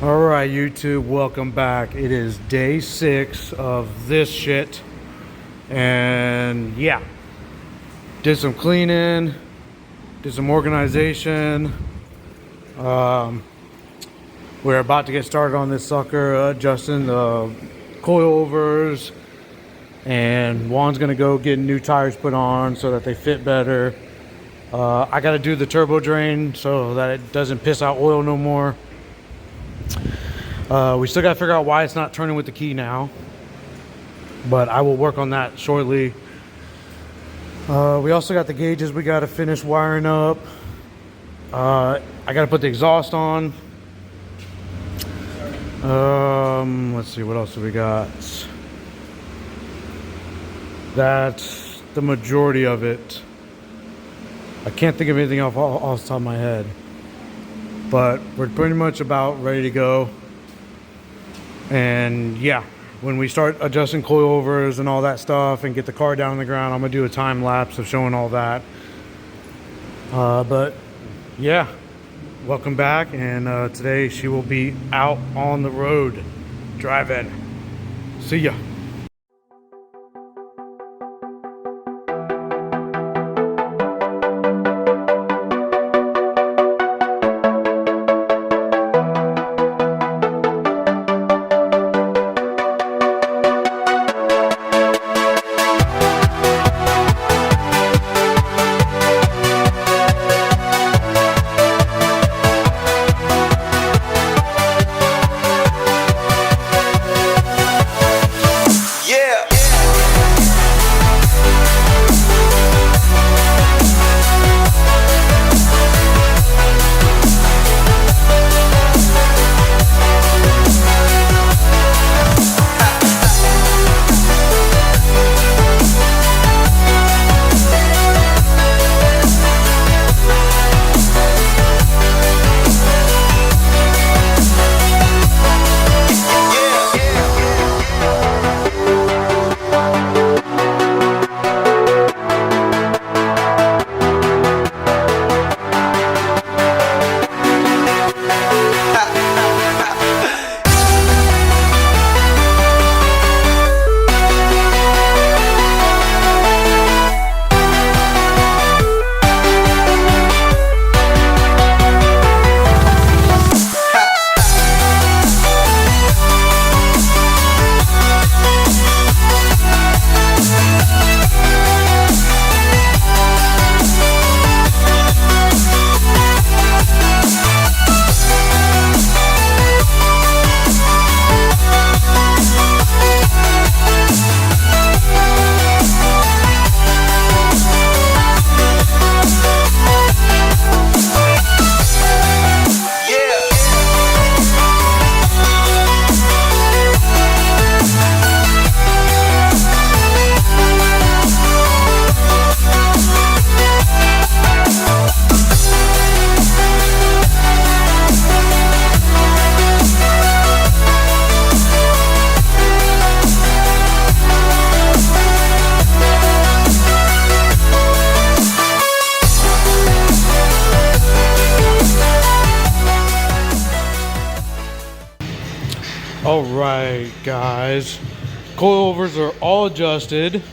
All right, YouTube, welcome back. It is day 6 of this shit. And yeah, did some cleaning, did some organization. We're about to get started on this sucker, adjusting the coilovers. And Juan's gonna go get new tires put on so that they fit better. I gotta do the turbo drain so that it doesn't piss out oil no more. We still got to figure out why it's not turning with the key now, but I will work on that shortly. We also got the gauges we got to finish wiring up. I got to put the exhaust on. Let's see, what else do we got? That's the majority of it. I can't think of anything off the top of my head, but we're pretty much about ready to go. And yeah, when we start adjusting coilovers and all that stuff and get the car down on the ground, I'm gonna do a time lapse of showing all that. But yeah, welcome back. And today she will be out on the road driving. See ya. All right, guys, coilovers are all adjusted.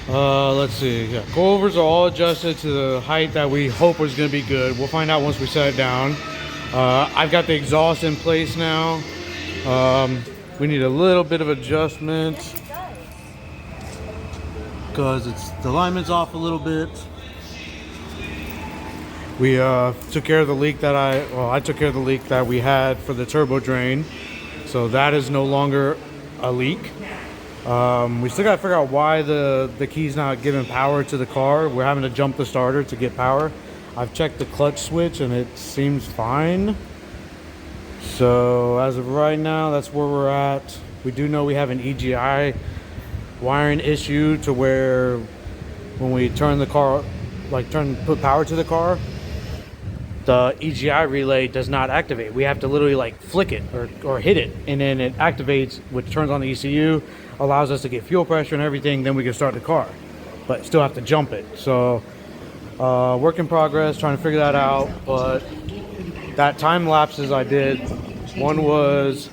Let's see. Yeah, coilovers are all adjusted to the height that we hope is going to be good. We'll find out once we set it down. I've got the exhaust in place now. We need a little bit of adjustment because the alignment's off a little bit. We took care of the leak that I took care of the leak that we had for the turbo drain, so that is no longer a leak. We still got to figure out why the key's not giving power to the car. We're having to jump the starter to get power. I've checked the clutch switch and it seems fine. So as of right now, that's where we're at. We do know we have an EGI wiring issue to where when we turn the car, put power to the car, the EGI relay does not activate. We have to literally like flick it or hit it, and then it activates, which turns on the ECU, allows us to get fuel pressure and everything. Then we can start the car, but still have to jump it. So work in progress, trying to figure that out. But that time lapses I did, one was,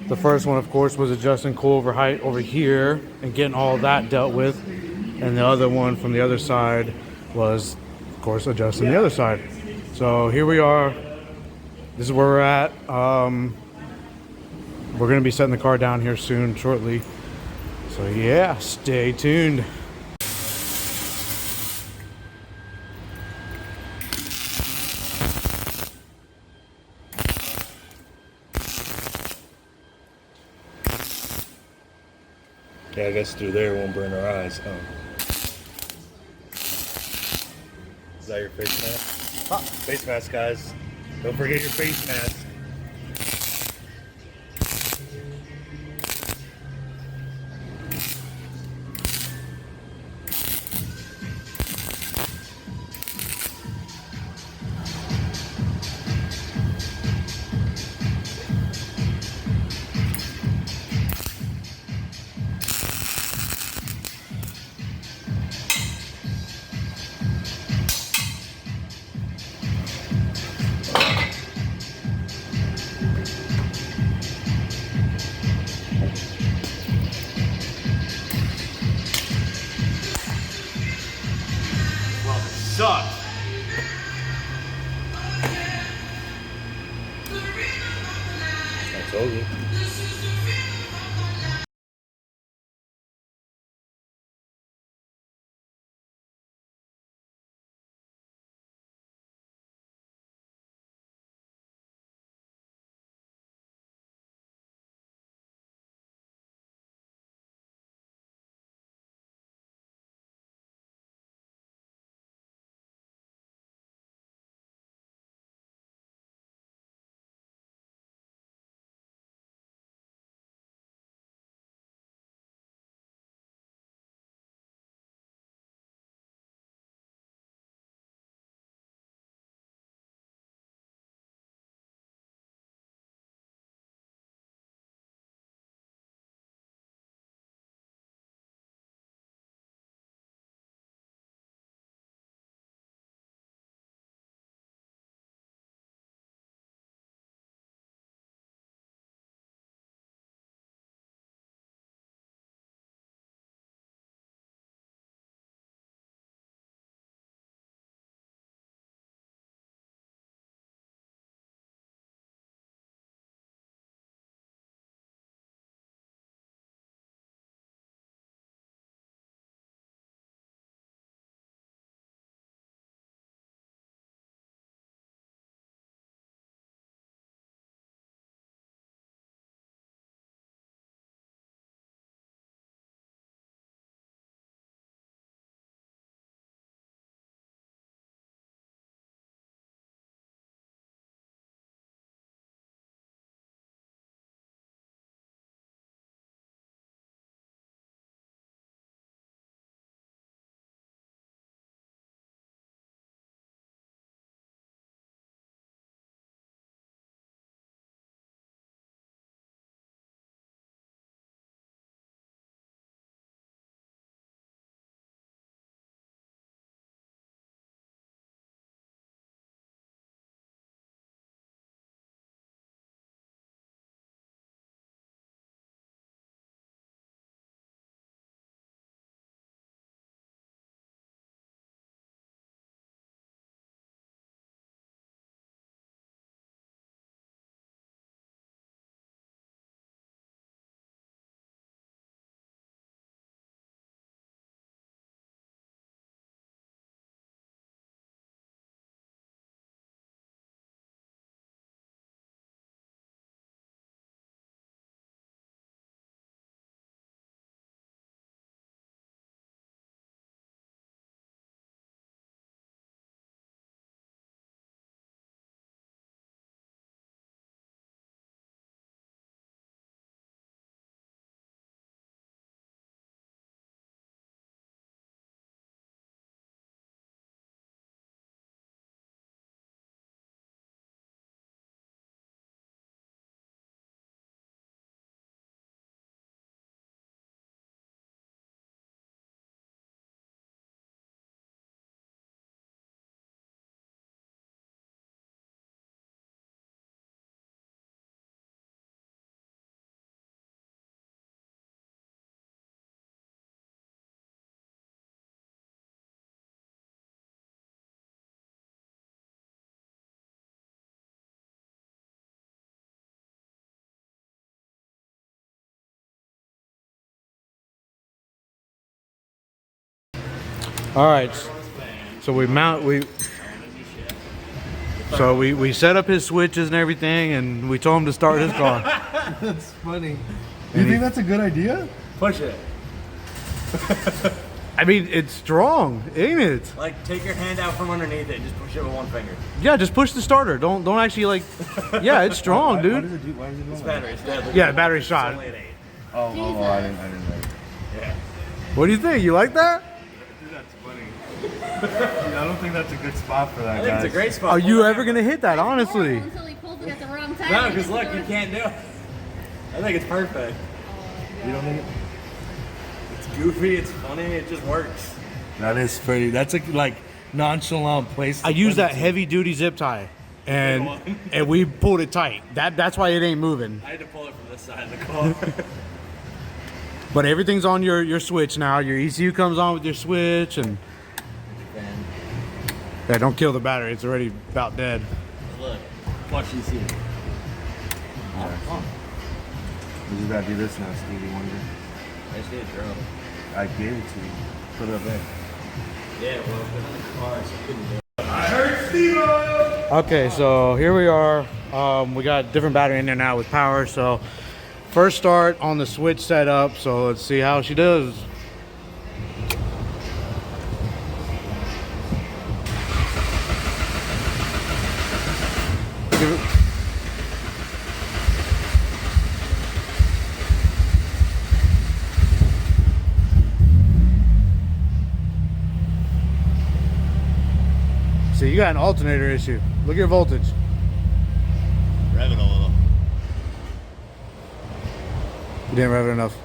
the first one of course was adjusting coilover height over here and getting all that dealt with. And the other one from the other side was of course adjusting the other side. So here we are. This is where we're at. We're gonna be setting the car down here soon, shortly. So yeah, stay tuned. Yeah, I guess through there won't burn our eyes, huh? Is that your face mask? Ah. Face mask, guys. Don't forget your face mask. Well, it sucks. I told you. All right. So we set up his switches and everything, and we told him to start his car. That's funny. You think that's a good idea? Push it. I mean, it's strong, ain't it? Like, take your hand out from underneath it. Just push it with one finger. Yeah, just push the starter. Don't actually like. Yeah, it's strong, Why dude. does it do? Why does it do? This battery's dead. Yeah, battery shot. Only an 8. Oh, I didn't know. Yeah. What do you think? You like that? Dude, that's funny. I don't think that's a good spot for that, I think guys. it's a great spot. Are you ever gonna hit that? Honestly. Until he pulls it at the wrong time. No, because look, you can't do it. I think it's perfect. You don't think it? It's goofy, it's funny, it just works. That is pretty. That's a like nonchalant place. I use that heavy duty zip tie, and we pulled it tight. That's why it ain't moving. I had to pull it from this side of the car. But everything's on your switch now. Your ECU comes on with your switch, and yeah, don't kill the battery. It's already about dead. Look, watch you see it. We just gotta do this now, Stevie Wonder. I just need a drone. I gave it to you. Put it up there. Yeah, well, it's been in the car, so I couldn't do it. Okay, so here we are. We got different battery in there now with power. So first start on the switch setup. So let's see how she does. Give it- See, you got an alternator issue. Look at your voltage. Rev it a little. You didn't rev it enough.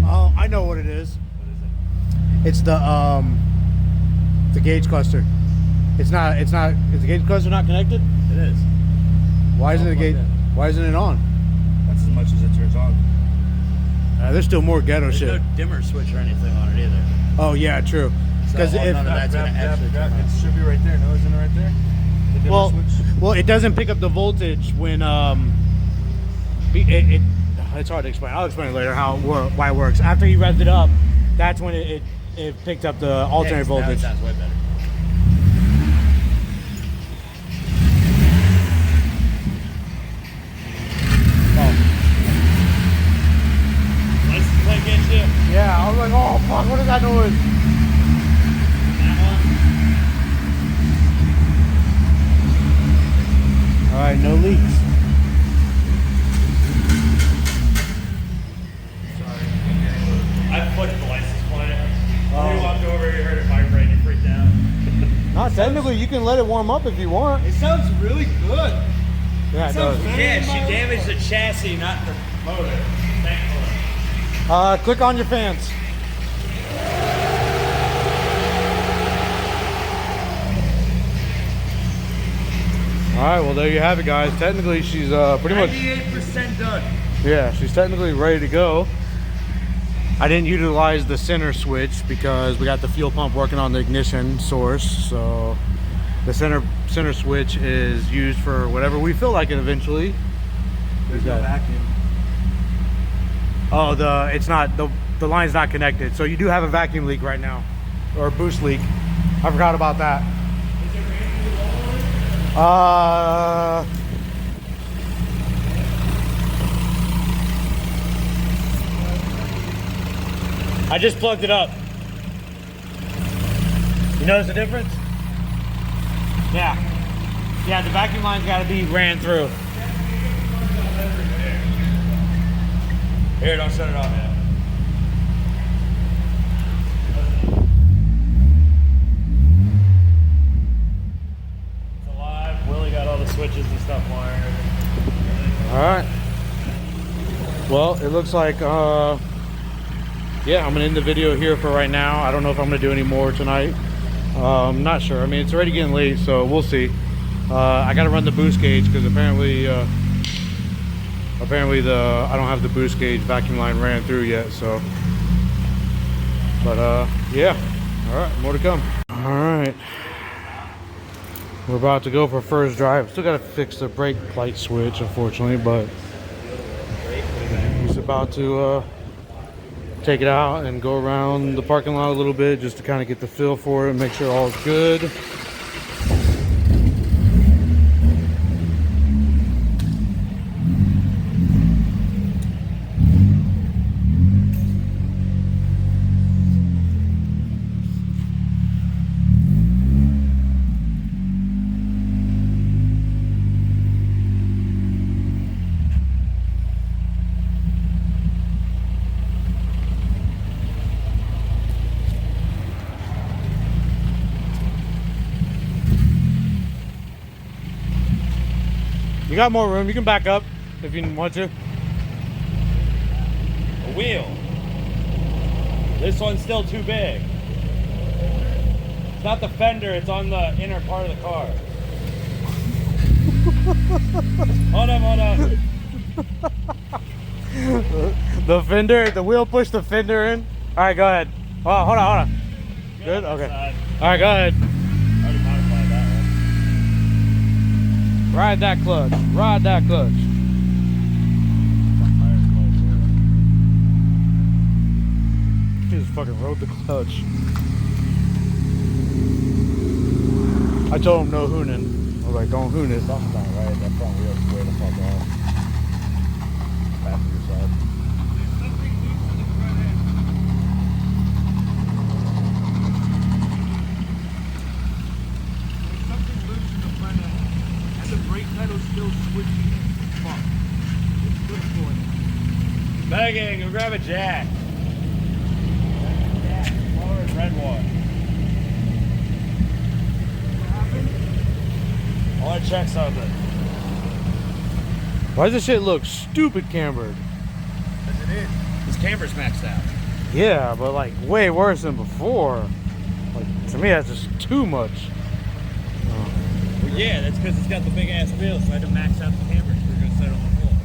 Oh, I know what it is. It's the gauge cluster. Is the gauge cluster not connected? It is. Why isn't It's all plugged in. Why isn't it on? That's as much as it turns on. There's still more ghetto There's shit. no dimmer switch or anything on it either. Oh yeah, true. Because So if none of that's gonna actually turn on. It should be right there. No, isn't it right there? The dimmer well, switch? it doesn't pick up the voltage when it's hard to explain. I'll explain later why it works. After you revved it up, that's when it picked up the alternator Yeah, now voltage. it sounds way better. License plate gets you. Yeah, I was like, oh fuck, what is that noise? That All right, no leaks. one. I flipped the license plate. When you walked over, you heard it vibrate, you freaked out. No, technically you can let it warm up if you want. It sounds really good. Yeah, it does. Yeah, she damaged the chassis, not the motor. Thankfully. Click on your fans. All right, well there you have it, guys. Technically, she's pretty much 98% done. yeah, she's technically ready to go. I didn't utilize the center switch because we got the fuel pump working on the ignition source. So the center switch is used for whatever we feel like it eventually. There's no vacuum. Oh, the line's not connected. So you do have a vacuum leak right now, or a boost leak. I forgot about that. I just plugged it up. You notice the difference? Yeah. Yeah, the vacuum line's got to be ran through. Here, don't shut it off yet. It's alive. Willie got all the switches and stuff wired. All right. Well, it looks like, yeah, I'm gonna end the video here for right now. I don't know if I'm gonna do any more tonight. I'm not sure. I mean, it's already getting late, so we'll see. I gotta run the boost gauge because apparently I don't have the boost gauge vacuum line ran through yet. So, but yeah. All right, more to come. All right. We're about to go for first drive. Still gotta fix the brake light switch, unfortunately, but he's about to take it out and go around the parking lot a little bit just to kind of get the feel for it and make sure all's good. You got more room. You can back up if you want to. A wheel. This one's still too big. It's not the fender, it's on the inner part of the car. Hold on. The fender, the wheel pushed the fender in. All right, go ahead. Oh, hold on. Good? Okay. All right, go ahead. Already modified that one. Ride that clutch. Ride that clutch. He just fucking rode the clutch. I told him no hooning. I was like, don't hoon it. Something's not right. That front wheel's way the fuck off. Passenger side. Something loose in the front end, and the brake pedal's still switching. Fuck. It's good for it. Megan, go grab a jack. Or a red one. I want to check something. Why does this shit look stupid cambered? Because it is. This camber's maxed out. Yeah, but like way worse than before. Like to me, that's just too much. Well, yeah, that's because it's got the big ass wheel, so I had to max out the camber so we're going to set it on the floor.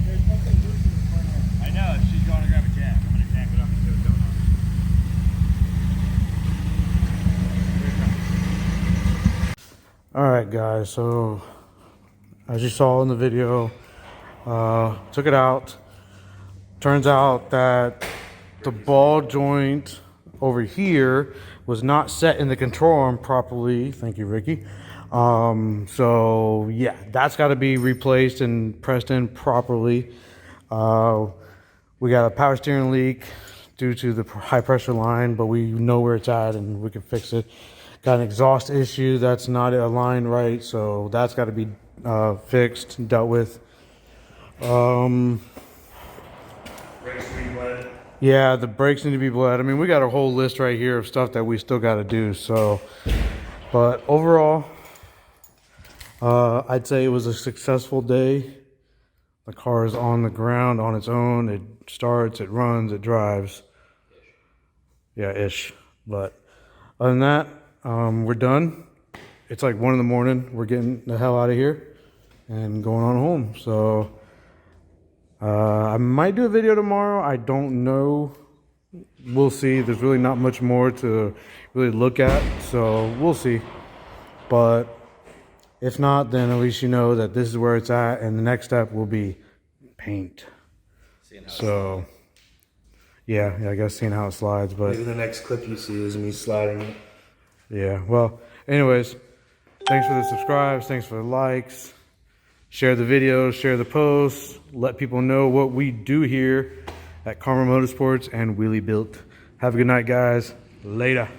There's something loose in the front end. I know, she's going to grab a jack. I'm going to jack it up and see what's going on. All right, guys. So as you saw in the video, took it out. Turns out that the ball joint over here was not set in the control arm properly. Thank you, Ricky. So yeah, that's got to be replaced and pressed in properly. We got a power steering leak due to the high pressure line, but we know where it's at and we can fix it. Got an exhaust issue that's not aligned right, so that's got to be fixed and dealt with. Yeah, the brakes need to be bled. I mean, we got a whole list right here of stuff that we still got to do. So, but overall, I'd say it was a successful day. The car is on the ground on its own. It starts, it runs, it drives. Yeah, ish. But other than that, we're done. It's like 1 a.m. We're getting the hell out of here and going on home. So I might do a video tomorrow. I don't know. We'll see. There's really not much more to really look at. So we'll see. But if not, then at least you know that this is where it's at. And the next step will be paint. So yeah, I guess seeing how it slides. But Maybe the next clip you see is me sliding it. yeah, well, anyways, thanks for the subscribes, thanks for the likes, share the videos, share the posts, let people know what we do here at Karma Motorsports and Wheelie Built. Have a good night, guys. Later.